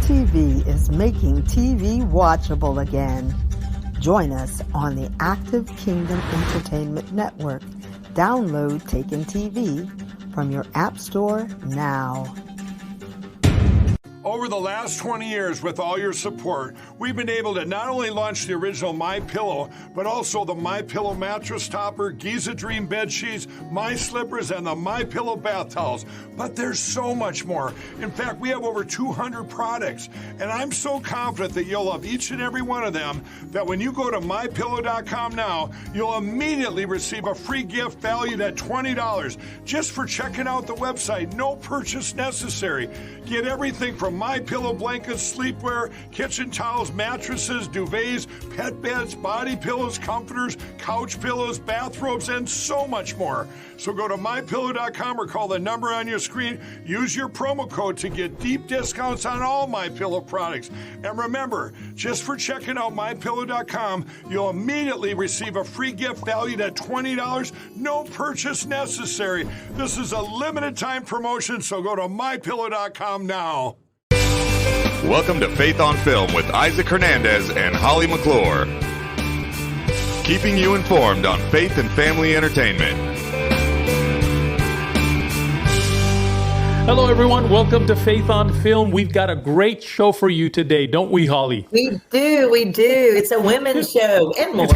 TV is making TV watchable again. Join us on the Active Kingdom Entertainment Network. Download Taken TV from your App Store now. Over the last 20 years, with all your support, we've been able to not only launch the original MyPillow, but also the MyPillow mattress topper, Giza Dream bed sheets, My Slippers, and the MyPillow bath towels. But there's so much more. In fact, we have over 200 products, and I'm so confident that you'll love each and every one of them that when you go to MyPillow.com now, you'll immediately receive a free gift valued at $20 just for checking out the website. No purchase necessary. Get everything from MyPillow blankets, sleepwear, kitchen towels, mattresses, duvets, pet beds, body pillows, comforters, couch pillows, bathrobes, and so much more. So go to MyPillow.com or call the number on your screen. Use your promo code to get deep discounts on all MyPillow products. And remember, just for checking out MyPillow.com, you'll immediately receive a free gift valued at $20. No purchase necessary. This is a limited time promotion, so go to MyPillow.com now. Welcome to Faith on Film with Isaac Hernandez and Holly McClure. Keeping you informed on faith and family entertainment. Hello, everyone. Welcome to Faith on Film. We've got a great show for you today, don't we, Holly? We do. It's a women's show and more.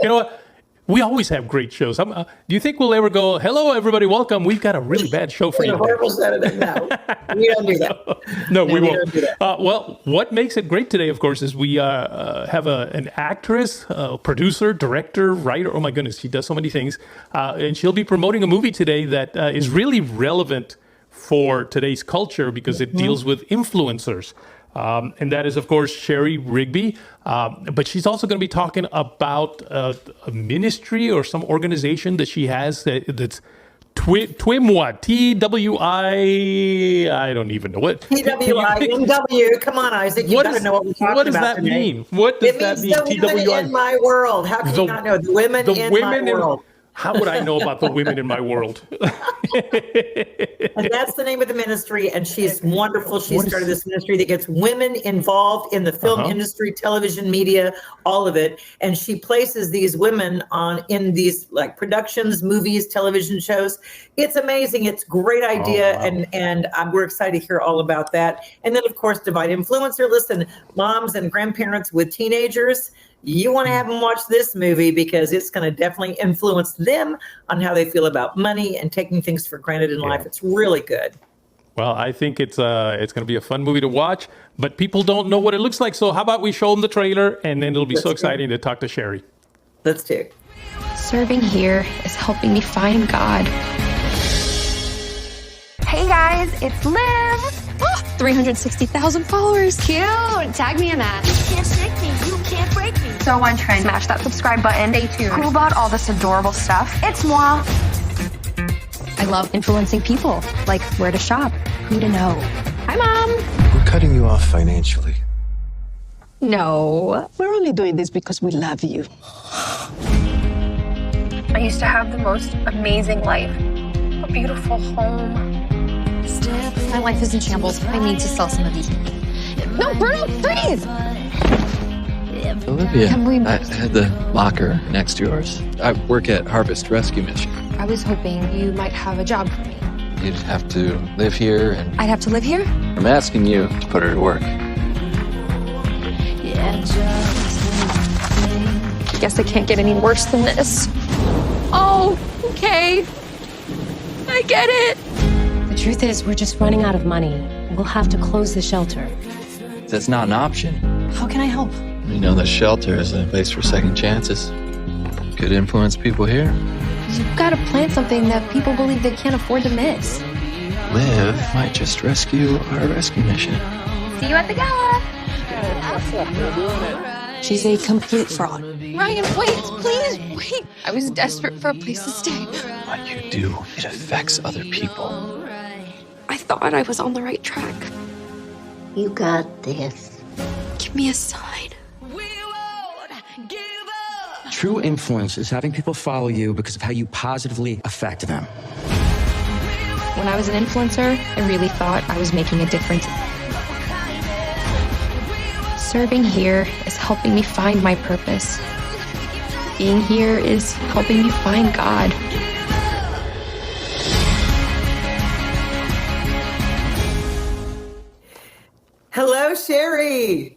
You know what? We always have great shows. Do you think we'll ever go, hello, everybody, welcome? We've got a really bad show for you. Horrible Saturday. No, we don't do that. No, we won't. Well, what makes it great today, of course, is we have an actress, producer, director, writer. Oh, my goodness, she does so many things. And she'll be promoting a movie today that is really relevant for today's culture because it deals with influencers. And that is, of course, Shari Rigby. But she's also going to be talking about a ministry or some organization that she has that's TWIMWA, T-W-I, I don't even know what. T-W-I-M-W. Come on, Isaac. You got to know what we're talking about. What does that mean? What does that mean? It means the women in my world. How can you not know? The women in my world. How would I know about the women in my world? And that's the name of the ministry, and she's wonderful. She started this ministry that gets women involved in the film industry, television, media, all of it. And she places these women in these like productions, movies, television shows. It's amazing. It's a great idea, and we're excited to hear all about that. And then, of course, Divide Influencer. Listen, moms and grandparents with teenagers, you want to have them watch this movie because it's going to definitely influence them on how they feel about money and taking things for granted in life. It's really good. Well, I think it's going to be a fun movie to watch, but people don't know what it looks like. So how about we show them the trailer, and then it'll be exciting to talk to Shari. Let's do. Serving here is helping me find God. Hey guys, it's Liv. 360,000 followers. Cute. Tag me in that. You can't shake me. You can't break me. So on trend. Smash that subscribe button. Stay tuned. Who bought all this adorable stuff? It's moi. I love influencing people, like where to shop, who to know. Hi, Mom. We're cutting you off financially. No. We're only doing this because we love you. I used to have the most amazing life. A beautiful home. My life is in shambles. I need to sell some of these. No, Bruno, freeze! Olivia, I had the locker next to yours. I work at Harvest Rescue Mission. I was hoping you might have a job for me. You'd have to live here and... I'd have to live here? I'm asking you to put her to work. Guess it can't get any worse than this. Oh, okay. I get it. The truth is, we're just running out of money. We'll have to close the shelter. That's not an option. How can I help? You know, the shelter is a place for second chances. Could influence people here. You've got to plan something that people believe they can't afford to miss. Liv might just rescue our rescue mission. See you at the gala. She's a complete fraud. Ryan, wait, please, wait. I was desperate for a place to stay. What you do, it affects other people. I thought I was on the right track. You got this. Give me a sign. True influence is having people follow you because of how you positively affect them. When I was an influencer, I really thought I was making a difference. Serving here is helping me find my purpose. Being here is helping me find God. Hello, Shari.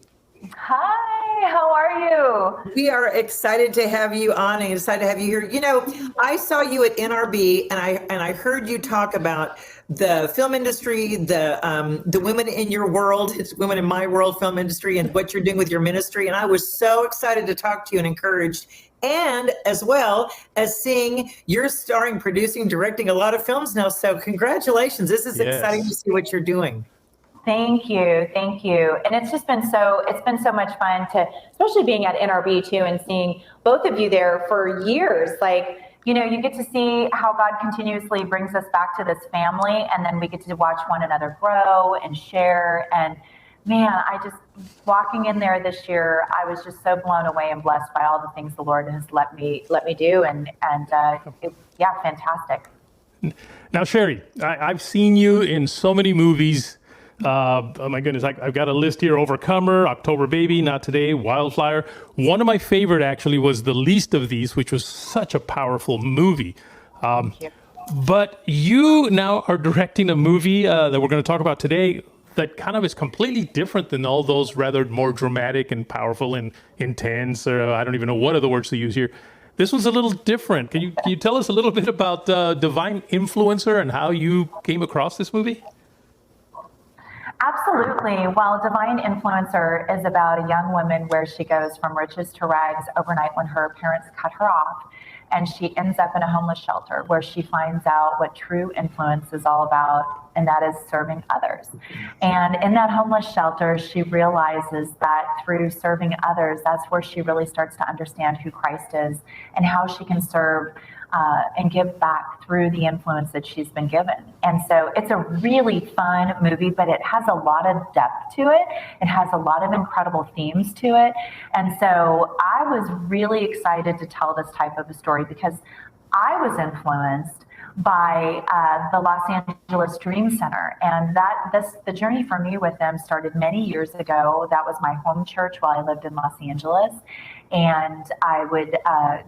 Hi, how are you? We are excited to have you on and excited to have you here. You know, I saw you at NRB and I heard you talk about the film industry, the women in your world, it's women in my world film industry, and what you're doing with your ministry. And I was so excited to talk to you and encouraged, and as well as seeing you're starring, producing, directing a lot of films now. So congratulations. This is exciting to see what you're doing. Thank you. And it's been so much fun to, especially being at NRB too, and seeing both of you there for years. Like, you know, you get to see how God continuously brings us back to this family, and then we get to watch one another grow and share. And man, walking in there this year, I was just so blown away and blessed by all the things the Lord has let me do. And fantastic. Now, Shari, I've seen you in so many movies. Oh my goodness, I've got a list here: Overcomer, October Baby, Not Today, Wildflower. One of my favorite actually was The Least of These, which was such a powerful movie. But you now are directing a movie that we're going to talk about today that kind of is completely different than all those rather more dramatic and powerful and intense, or I don't even know what other words to use here. This one's a little different. Can you tell us a little bit about Divine Influencer and how you came across this movie? Absolutely. Well, Divine Influencer is about a young woman where she goes from riches to rags overnight when her parents cut her off, and she ends up in a homeless shelter where she finds out what true influence is all about, and that is serving others. And in that homeless shelter, she realizes that through serving others, that's where she really starts to understand who Christ is and how she can serve and give back through the influence that she's been given. And so it's a really fun movie, but it has a lot of depth to it. It has a lot of incredible themes to it. And so I was really excited to tell this type of a story because I was influenced by the Los Angeles Dream Center. And the journey for me with them started many years ago. That was my home church while I lived in Los Angeles. And I would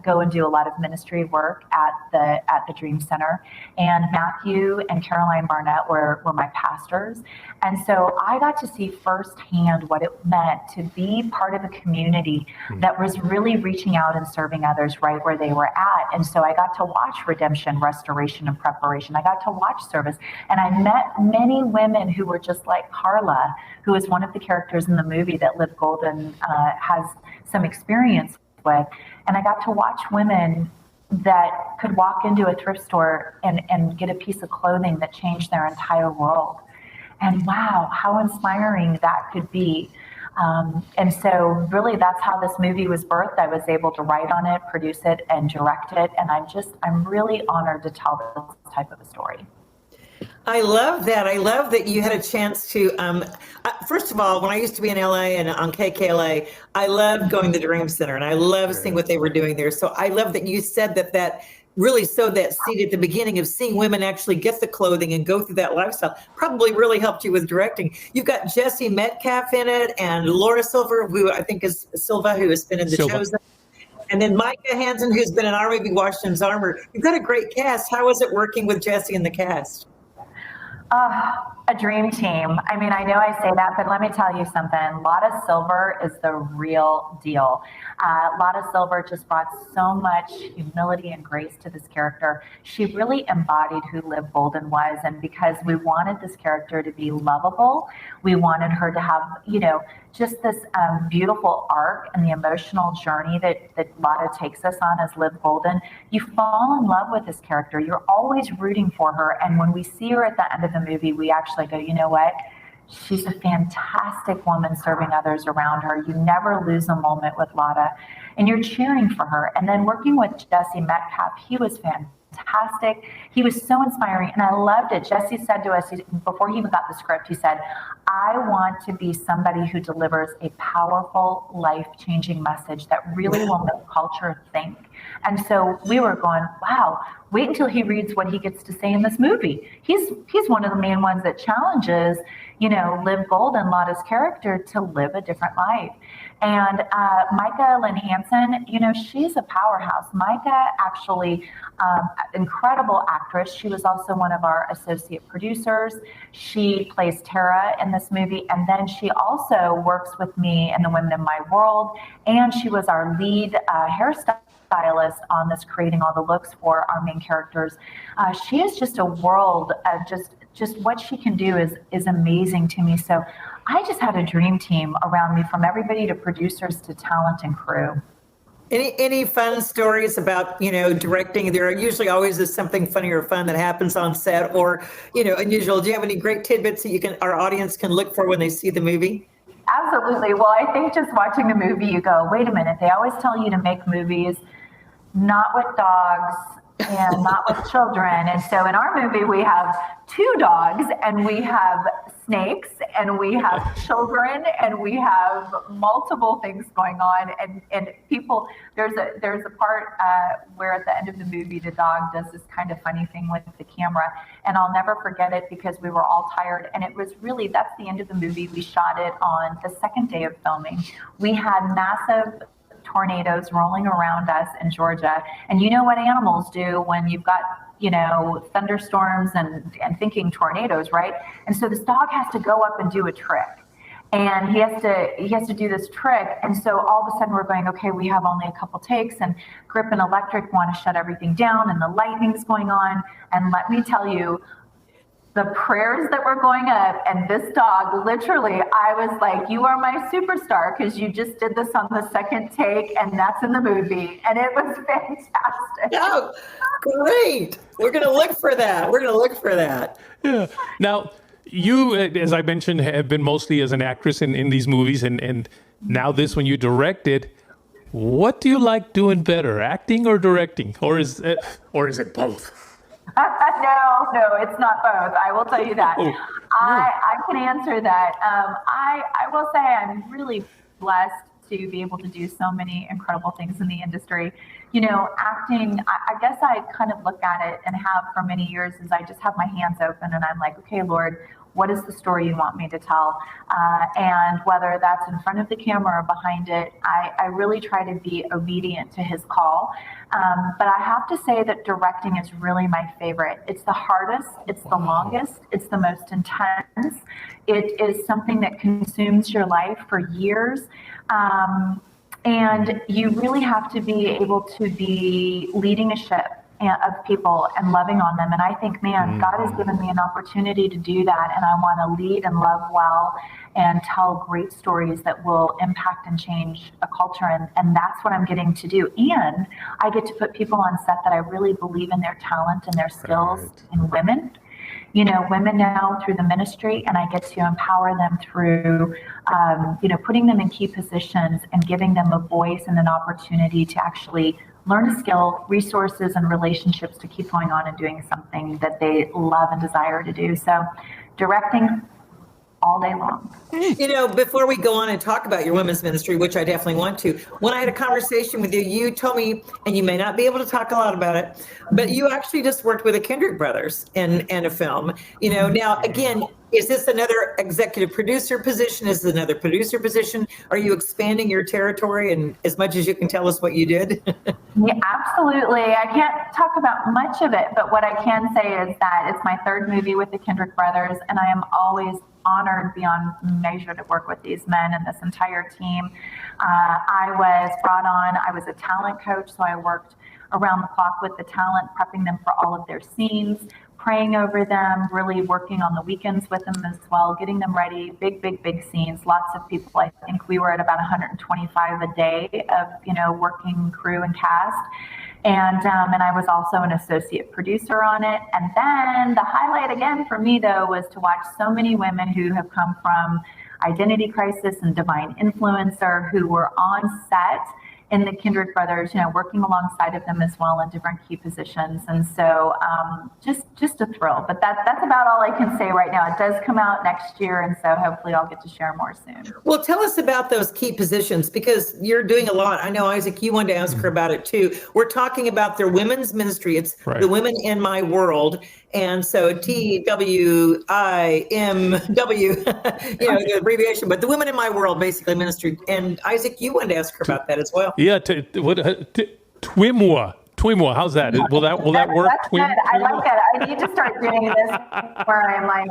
go and do a lot of ministry work at the Dream Center. And Matthew and Caroline Barnett were my pastors. And so I got to see firsthand what it meant to be part of a community that was really reaching out and serving others right where they were at. And so I got to watch redemption, restoration, and preparation. I got to watch service. And I met many women who were just like Carla, who is one of the characters in the movie that Liv Golden has some experience with. And I got to watch women that could walk into a thrift store and get a piece of clothing that changed their entire world. And wow, how inspiring that could be. And so really that's how this movie was birthed. I was able to write on it, produce it, and direct it. And I'm really honored to tell this type of a story. I love that. I love that you had a chance to, first of all, when I used to be in LA and on KKLA, I loved going to the Dream Center and I loved seeing what they were doing there. So I love that you said that really sowed that seed at the beginning of seeing women actually get the clothing and go through that lifestyle. Probably really helped you with directing. You've got Jesse Metcalf in it and Laura Silver, who I think is Silva, who has been in The Chosen. And then Micah Hansen, who's been in our movie Washington's Armor. You've got a great cast. How was it working with Jesse and the cast? A dream team. I mean, I know I say that, but let me tell you something. Lotta Silver is the real deal. Lotta Silver just brought so much humility and grace to this character. She really embodied who Liv Golden was. And because we wanted this character to be lovable, we wanted her to have, just this beautiful arc and the emotional journey that Lotta takes us on as Liv Golden. You fall in love with this character. You're always rooting for her. And when we see her at the end of the movie, we actually go, you know what? She's a fantastic woman serving others around her. You never lose a moment with Lotta, and you're cheering for her. And then working with Jesse Metcalf, he was fantastic. He was so inspiring, and I loved it. Jesse said to us, before he even got the script, he said, I want to be somebody who delivers a powerful, life-changing message that really will make culture think. And so we were going, wow, wait until he reads what he gets to say in this movie. He's one of the main ones that challenges, Liv Golden, Lotta's character, to live a different life. And Micah Lynn Hansen, she's a powerhouse. Micah actually, incredible actress. She was also one of our associate producers. She plays Tara in this movie. And then she also works with me in the Women in My World. And she was our lead hairstylist on this, creating all the looks for our main characters. She is just a world of just what she can do is amazing to me. So I just had a dream team around me, from everybody to producers to talent and crew. Any fun stories about, directing? There usually always is something funny or fun that happens on set, or, unusual. Do you have any great tidbits that our audience can look for when they see the movie? Absolutely. Well, I think just watching the movie, you go, wait a minute. They always tell you to make movies not with dogs and not with children. And so in our movie, we have 2 dogs, and we have snakes, and we have children, and we have multiple things going on. And people, there's a part where at the end of the movie, the dog does this kind of funny thing with the camera. And I'll never forget it, because we were all tired. And it was really, that's the end of the movie. We shot it on the second day of filming. We had massive tornadoes rolling around us in Georgia. And you know what animals do when you've got, thunderstorms and thinking tornadoes, right? And so this dog has to go up and do a trick. And he has to do this trick. And so all of a sudden we're going, okay, we have only a couple takes, and Grip and Electric want to shut everything down, and the lightning's going on. And let me tell you, the prayers that were going up, and this dog, literally, I was like, you are my superstar, because you just did this on the second take, and that's in the movie. And it was fantastic. Oh, great. We're going to look for that. Yeah. Now, you, as I mentioned, have been mostly as an actress in these movies, and now this, when you directed, what do you like doing better, acting or directing? Or is it both? No, it's not both. I will tell you that. I can answer that. I will say I'm really blessed to be able to do so many incredible things in the industry. Acting, I guess I kind of look at it, and have for many years, is I just have my hands open, and I'm like, okay, Lord, what is the story you want me to tell? And whether that's in front of the camera or behind it, I really try to be obedient to his call. But I have to say that directing is really my favorite. It's the hardest, it's the longest, it's the most intense. It is something that consumes your life for years. And you really have to be able to be leading a ship of people and loving on them. And I think, man, God has given me an opportunity to do that. And I want to lead and love well and tell great stories that will impact and change a culture. And that's what I'm getting to do. And I get to put people on set that I really believe in their talent and their skills in women. Women now through the ministry, and I get to empower them through, putting them in key positions and giving them a voice and an opportunity to actually learn a skill, resources, and relationships to keep going on and doing something that they love and desire to do. So directing all day long. Before we go on and talk about your women's ministry, which I definitely want to, when I had a conversation with you, you told me, and you may not be able to talk a lot about it, but you actually just worked with the Kendrick brothers in a film. Now, again, is this another executive producer position? Is it another producer position? Are you expanding your territory? And as much as you can tell us what you did? Yeah, absolutely. I can't talk about much of it, but what I can say is that it's my 3rd movie with the Kendrick brothers, and I am always honored beyond measure to work with these men and this entire team. I was brought on, I was a talent coach, so I worked around the clock with the talent, prepping them for all of their scenes, praying over them, really working on the weekends with them as well, getting them ready, big scenes, lots of people. I think we were at about 125 a day of, working crew and cast. And I was also an associate producer on it. And then the highlight again for me, though, was to watch so many women who have come from Identity Crisis and Divine Influencer who were on set in the Kindred brothers, working alongside of them as well in different key positions. And so just a thrill. But that's about all I can say right now. It does come out next year, and so hopefully I'll get to share more soon. Well, tell us about those key positions, because you're doing a lot. I know, Isaac, you wanted to ask her about it too. We're talking about their women's ministry. It's the Women in My World. And so TWIMW, the abbreviation, but the Women in My World, basically, ministry. And Isaac, you wanted to ask her about that as well. Yeah, TWIMWA. TWIMWA, how's that? Will that work? That's good. I like it. I need to start doing this where I'm like,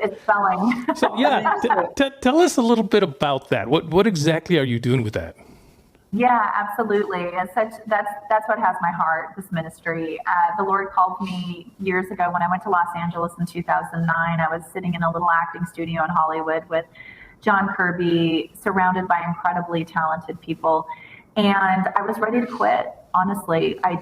it's spelling. So tell us a little bit about that. What exactly are you doing with that? Yeah, absolutely. That's what has my heart, this ministry. The Lord called me years ago when I went to Los Angeles in 2009. I was sitting in a little acting studio in Hollywood with John Kirby, surrounded by incredibly talented people. And I was ready to quit. Honestly, I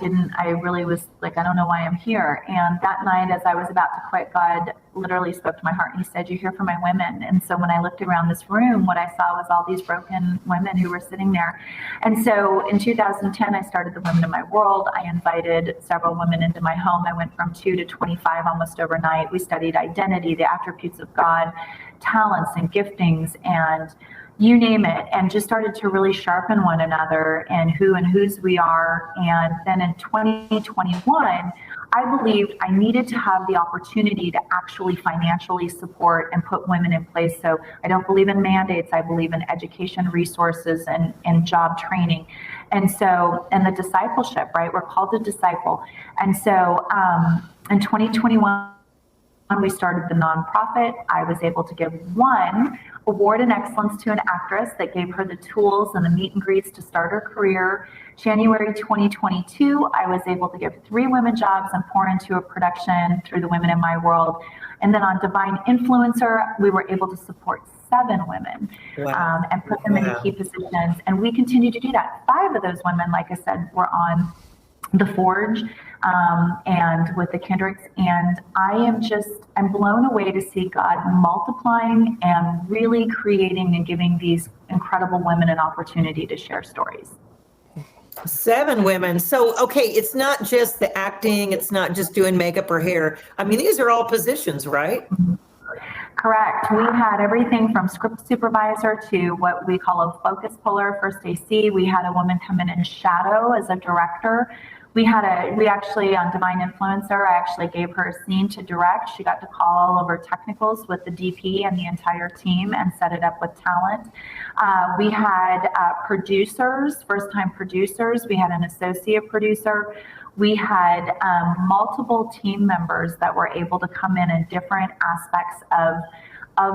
really was like, I don't know why I'm here. And that night, as I was about to quit, God literally spoke to my heart and he said, "You're here for my women." And so when I looked around this room, what I saw was all these broken women who were sitting there. And so in 2010, I started the Women in My World. I invited several women into my home. I went from 2 to 25 almost overnight. We studied identity, the attributes of God, talents and giftings, and you name it, and just started to really sharpen one another and whose we are. And then in 2021, I believed I needed to have the opportunity to actually financially support and put women in place. So I don't believe in mandates. I believe in education resources and job training. And so, and the discipleship, right? We're called to disciple. And so in 2021, we started the nonprofit. I was able to give one award in excellence to an actress that gave her the tools and the meet and greets to start her career. January 2022, I was able to give 3 women jobs and pour into a production through the Women in My World. And then on Divine Influencer, we were able to support 7 women and put them in key positions. And we continue to do that. 5 of those women, like I said, were on The Forge and with the Kendricks. And I'm blown away to see God multiplying and really creating and giving these incredible women an opportunity to share stories. 7 women. So, okay, it's not just the acting. It's not just doing makeup or hair. I mean, these are all positions, right? Correct. We had everything from script supervisor to what we call a focus puller, first AC. We had a woman come in and shadow as a director. We actually on Divine Influencer, I actually gave her a scene to direct. She got to call all of her technicals with the DP and the entire team and set it up with talent. We had producers, first-time producers. We had an associate producer. We had multiple team members that were able to come in different aspects of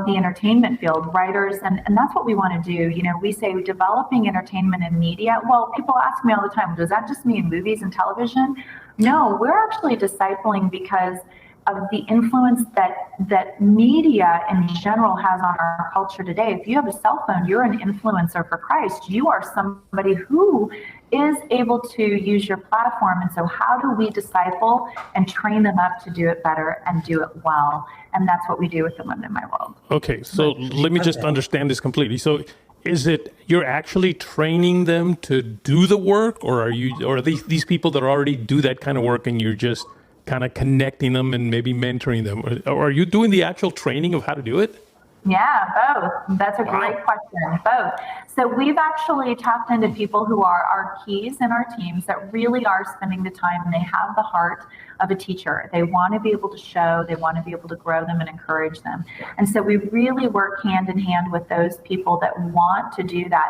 the entertainment field, writers, and that's what we want to do. We say developing entertainment and media. Well, people ask me all the time, does that just mean movies and television? No, we're actually discipling because of the influence that media in general has on our culture today. If you have a cell phone, you're an influencer for Christ. You are somebody who is able to use your platform. And so how do we disciple and train them up to do it better and do it well? And that's what we do with the Women in My World. Okay, so let me just understand this completely. So is it you're actually training them to do the work, or are these people that already do that kind of work and you're just kind of connecting them and maybe mentoring them? Or are you doing the actual training of how to do it? Yeah, both. That's a great question. Both. So we've actually tapped into people who are our keys in our teams that really are spending the time, and they have the heart of a teacher. They want to be able to show, they want to be able to grow them and encourage them. And so we really work hand in hand with those people that want to do that.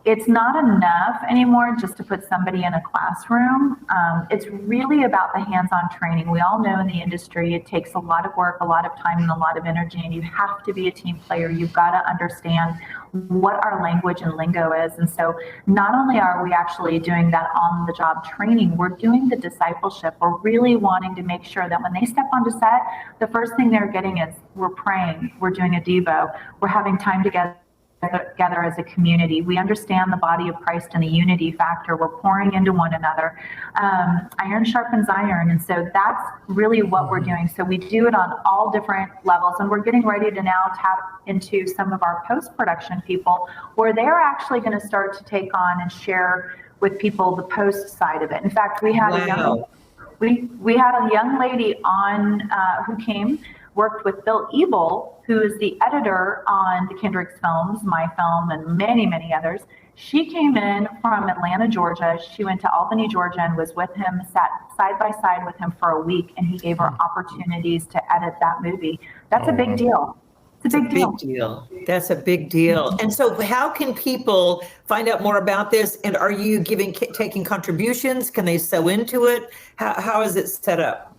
It's not enough anymore just to put somebody in a classroom. It's really about the hands-on training. We all know in the industry, it takes a lot of work, a lot of time, and a lot of energy, and you have to be a team player. You've got to understand what our language and lingo is. And so not only are we actually doing that on the job training, we're doing the discipleship. We're really wanting to make sure that when they step onto set, the first thing they're getting is we're praying, we're doing a Devo, we're having time together together as a community. We understand the body of Christ and the unity factor. We're pouring into one another. Iron sharpens iron. And so that's really what we're doing. So we do it on all different levels. And we're getting ready to now tap into some of our post-production people where they're actually going to start to take on and share with people the post side of it. In fact, we had we had a young lady on who came, worked with Bill Ebel, who is the editor on the Kendricks films, my film, and many, many others. She came in from Atlanta, Georgia. She went to Albany, Georgia, and was with him, sat side by side with him for a week, and he gave her opportunities to edit that movie. That's a big deal. It's a big deal. That's a big deal. And so how can people find out more about this? And are you taking contributions? Can they sew into it? How is it set up?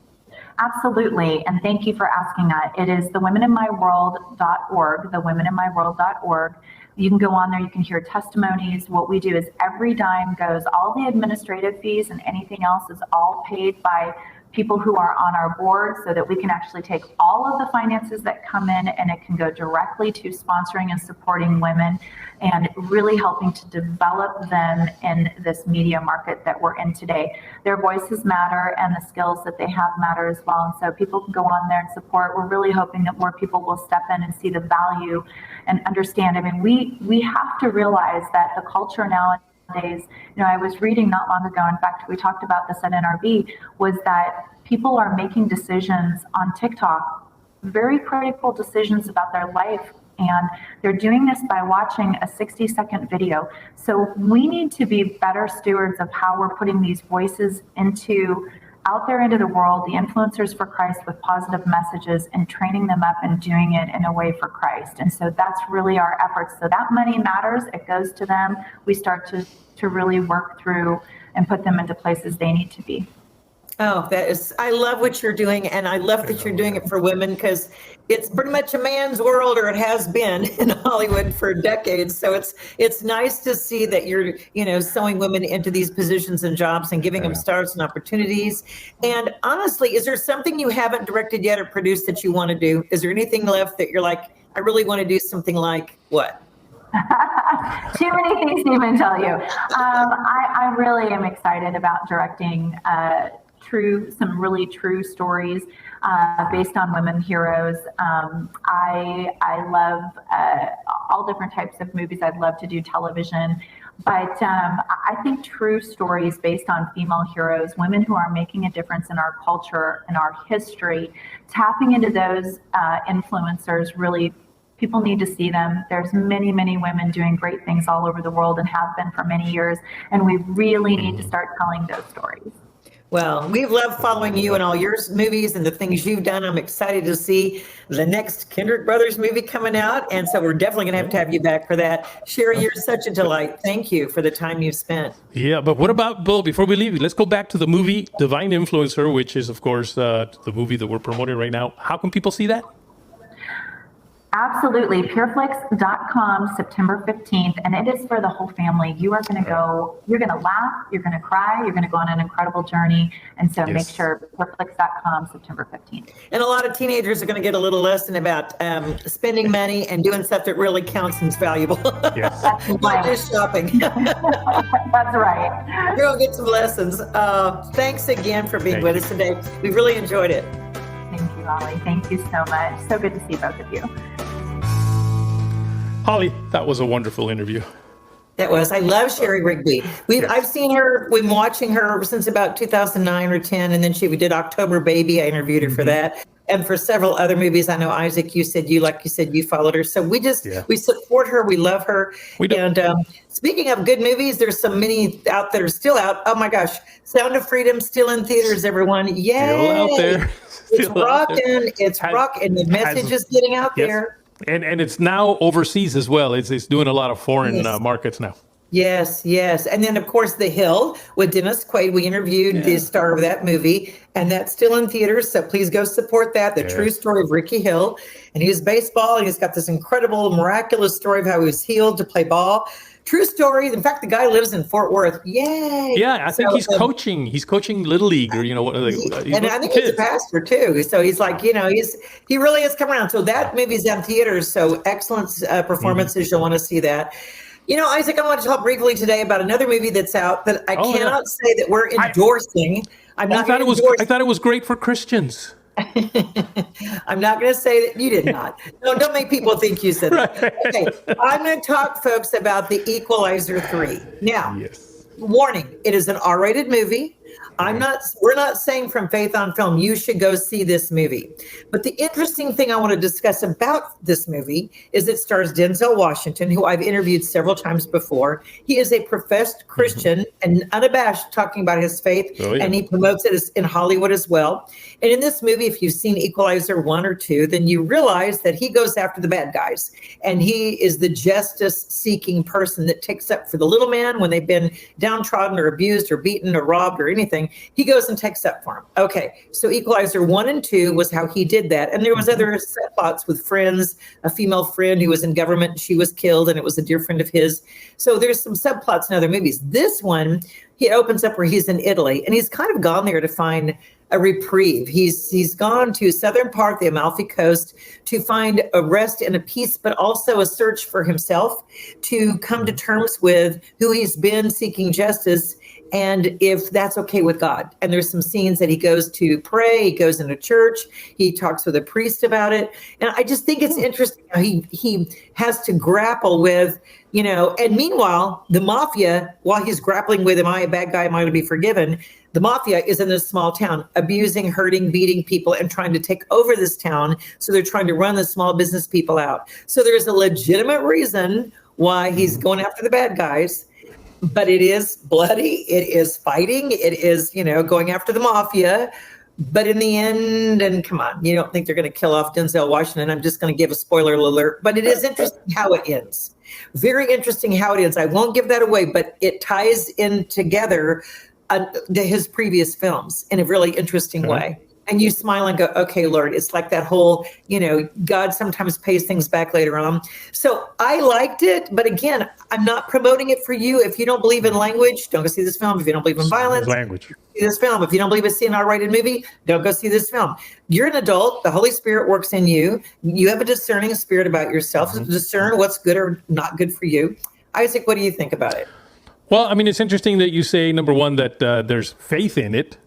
Absolutely. And thank you for asking that. It is thewomeninmyworld.org, thewomeninmyworld.org. You can go on there, you can hear testimonies. What we do is every dime goes, all the administrative fees and anything else is all paid by people who are on our board so that we can actually take all of the finances that come in and it can go directly to sponsoring and supporting women and really helping to develop them in this media market that we're in today. Their voices matter and the skills that they have matter as well. And so people can go on there and support. We're really hoping that more people will step in and see the value and understand. I mean, we have to realize that the culture nowadays, I was reading not long ago, in fact, we talked about this at NRB, was that people are making decisions on TikTok, very critical decisions about their life, and they're doing this by watching a 60-second video. So we need to be better stewards of how we're putting these voices out there into the world, the influencers for Christ with positive messages, and training them up and doing it in a way for Christ. And so that's really our efforts. So that money matters. It goes to them. We start to really work through and put them into places they need to be. Oh, I love what you're doing. And I love that you're doing it for women because it's pretty much a man's world, or it has been in Hollywood for decades. So it's nice to see that you're, sewing women into these positions and jobs and giving them stars and opportunities. And honestly, is there something you haven't directed yet or produced that you want to do? Is there anything left that you're like, I really want to do something like what? Too many things to even tell you. I really am excited about directing some really true stories based on women heroes. I love all different types of movies. I'd love to do television, but I think true stories based on female heroes, women who are making a difference in our culture and our history, tapping into those influencers, really, people need to see them. There's many, many women doing great things all over the world and have been for many years, and we really need to start telling those stories. Well, we've loved following you and all your movies and the things you've done. I'm excited to see the next Kendrick Brothers movie coming out. And so we're definitely going to have you back for that. Shari, you're such a delight. Thank you for the time you've spent. Yeah, but what about, Bill, before we leave, let's go back to the movie Divine Influencer, which is, of course, the movie that we're promoting right now. How can people see that? Absolutely. Pureflix.com, September 15th. And it is for the whole family. You are going to go, you're going to laugh, you're going to cry, you're going to go on an incredible journey. And so make sure Pureflix.com, September 15th. And a lot of teenagers are going to get a little lesson about spending money and doing stuff that really counts and is valuable. Yes. Not just shopping. That's right. You're going to get some lessons. Thanks again for being with us today. We really enjoyed it. Thank you, Holly. Thank you so much. So good to see both of you. Holly, that was a wonderful interview. That was. I love Shari Rigby. I've seen her. We've been watching her since about 2009 or 10, and then we did October Baby. I interviewed her for that, and for several other movies. I know Isaac. You said you followed her. So we support her. We love her. And speaking of good movies, there's so many out that are still out. Oh my gosh, Sound of Freedom still in theaters. Everyone, yay! Still out there. It's rocking. It's rocking, and the message is getting out there. And it's now overseas as well. It's doing a lot of foreign markets now. Yes. And then, of course, The Hill with Dennis Quaid. We interviewed the star of that movie, and that's still in theaters. So please go support that. The true story of Ricky Hill. And he was baseball, and he's got this incredible, miraculous story of how he was healed to play ball. True story. In fact, the guy lives in Fort Worth. Yay! Yeah, I think he's coaching. He's coaching Little League, or what are they? And I think he's a pastor too. So he's like, he really has come around. So that movie's in theaters. So excellent performances. You'll want to see that. Isaac, I want to talk briefly today about another movie that's out that I cannot say that we're endorsing. I thought it was great for Christians. I'm not going to say that you did not. No, don't make people think you said that. Okay, I'm going to talk, folks, about The Equalizer 3. Now, warning, it is an R-rated movie. We're not saying from Faith on Film, you should go see this movie. But the interesting thing I want to discuss about this movie is it stars Denzel Washington, who I've interviewed several times before. He is a professed Christian and unabashed talking about his faith, and he promotes it in Hollywood as well. And in this movie, if you've seen Equalizer 1 or 2, then you realize that he goes after the bad guys. And he is the justice-seeking person that takes up for the little man when they've been downtrodden or abused or beaten or robbed or anything. He goes and takes up for him. Okay, so Equalizer 1 and 2 was how he did that. And there was other set plots with friends, a female friend who was in government, and she was killed, and it was a dear friend of his. So there's some subplots in other movies. This one, he opens up where he's in Italy, and he's kind of gone there to find a reprieve. He's gone to southern part, the Amalfi Coast, to find a rest and a peace, but also a search for himself, to come to terms with who he's been seeking justice, and if that's okay with God. And there's some scenes that he goes to pray, he goes into church, he talks with a priest about it. And I just think it's interesting how he has to grapple with, and meanwhile, the mafia, while he's grappling with, am I a bad guy, am I to be forgiven? The mafia is in this small town, abusing, hurting, beating people, and trying to take over this town. So they're trying to run the small business people out. So there's a legitimate reason why he's going after the bad guys. But it is bloody, it is fighting, it is, going after the mafia. But in the end, and come on, you don't think they're going to kill off Denzel Washington. I'm just going to give a spoiler alert, but it is interesting how it ends. Very interesting how it ends. I won't give that away, but it ties in together his previous films in a really interesting way. And you smile and go, okay, Lord, it's like that whole, God sometimes pays things back later on. So I liked it. But again, I'm not promoting it for you. If you don't believe in language, don't go see this film. If you don't believe in violence, see this film. If you don't believe it's an R-rated movie, don't go see this film. You're an adult. The Holy Spirit works in you. You have a discerning spirit about yourself to discern what's good or not good for you. Isaac, what do you think about it? Well, I mean, it's interesting that you say, number one, that there's faith in it.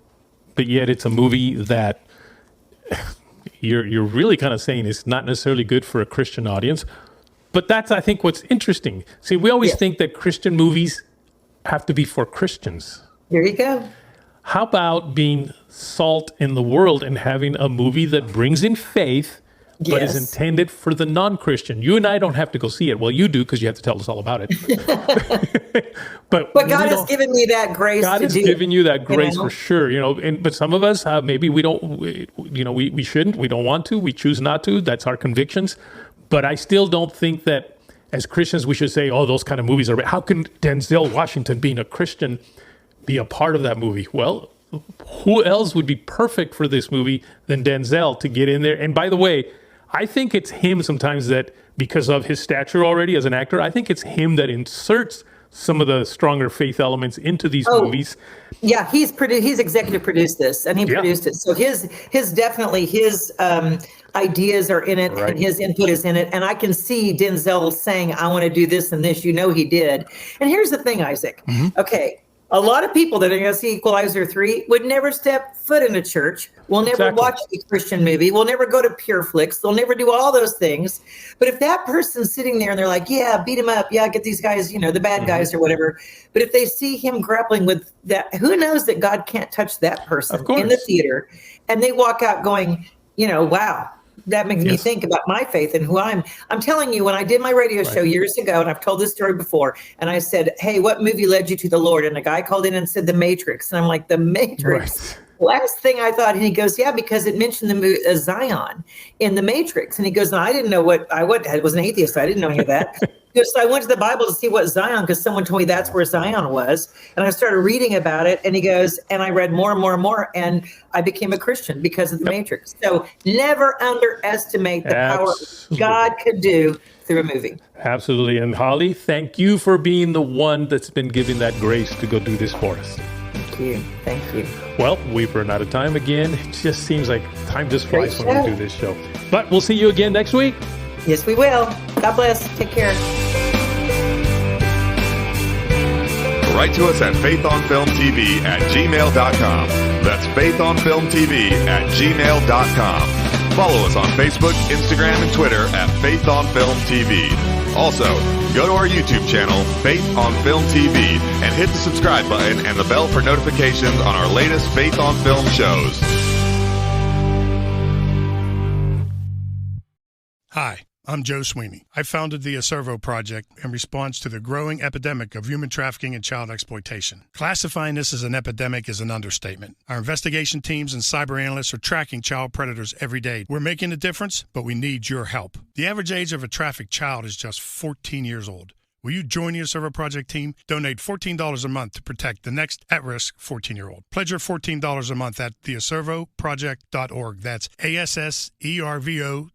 But yet it's a movie that you're really kind of saying is not necessarily good for a Christian audience. But that's, I think, what's interesting. See, we always think that Christian movies have to be for Christians. There you go. How about being salt in the world and having a movie that brings in faith, but is intended for the non-Christian? You and I don't have to go see it. Well, you do, because you have to tell us all about it. but God has given me that grace. God has given you that grace for sure. But some of us maybe we don't. We shouldn't. We don't want to. We choose not to. That's our convictions. But I still don't think that as Christians we should say, "Oh, those kind of movies are." How can Denzel Washington, being a Christian, be a part of that movie? Well, who else would be perfect for this movie than Denzel to get in there? And by the way, I think it's him sometimes that, because of his stature already as an actor, I think it's him that inserts some of the stronger faith elements into these movies. Yeah, he's executive produced this, and he produced it. So his ideas are in it, and his input is in it. And I can see Denzel saying, I want to do this and this. He did. And here's the thing, Isaac. Okay. A lot of people that are going to see Equalizer 3 would never step foot in a church, will never watch a Christian movie, will never go to Pure Flix, they'll never do all those things. But if that person's sitting there and they're like, yeah, beat him up, yeah, get these guys, the bad guys or whatever. But if they see him grappling with that, who knows that God can't touch that person in the theater, and they walk out going, wow. That makes me think about my faith and who I'm telling you, when I did my radio show years ago, and I've told this story before, and I said, hey, what movie led you to the Lord? And a guy called in and said, The Matrix. And I'm like, The Matrix? Last thing I thought. And he goes, yeah, because it mentioned the movie Zion in The Matrix. And he goes, no, I didn't know I was an atheist, so I didn't know any of that. So I went to the Bible to see what Zion, because someone told me that's where Zion was. And I started reading about it, and he goes, and I read more and more and more, and I became a Christian because of the Matrix. So never underestimate the power God could do through a movie. Absolutely. And Holly, thank you for being the one that's been given that grace to go do this for us. Thank you. Thank you. Well, we've run out of time again. It just seems like time just flies when we do this show. But we'll see you again next week. Yes, we will. God bless. Take care. Write to us at faithonfilmtv@gmail.com. That's faithonfilmtv@gmail.com. Follow us on Facebook, Instagram, and Twitter at Faith on Film TV. Also, go to our YouTube channel, Faith on Film TV, and hit the subscribe button and the bell for notifications on our latest Faith on Film shows. Hi, I'm Joe Sweeney. I founded the Acervo Project in response to the growing epidemic of human trafficking and child exploitation. Classifying this as an epidemic is an understatement. Our investigation teams and cyber analysts are tracking child predators every day. We're making a difference, but we need your help. The average age of a trafficked child is just 14 years old. Will you join the Acervo Project team? Donate $14 a month to protect the next at-risk 14-year-old. Pledge your $14 a month at theacervoproject.org. That's ASSERVO.org.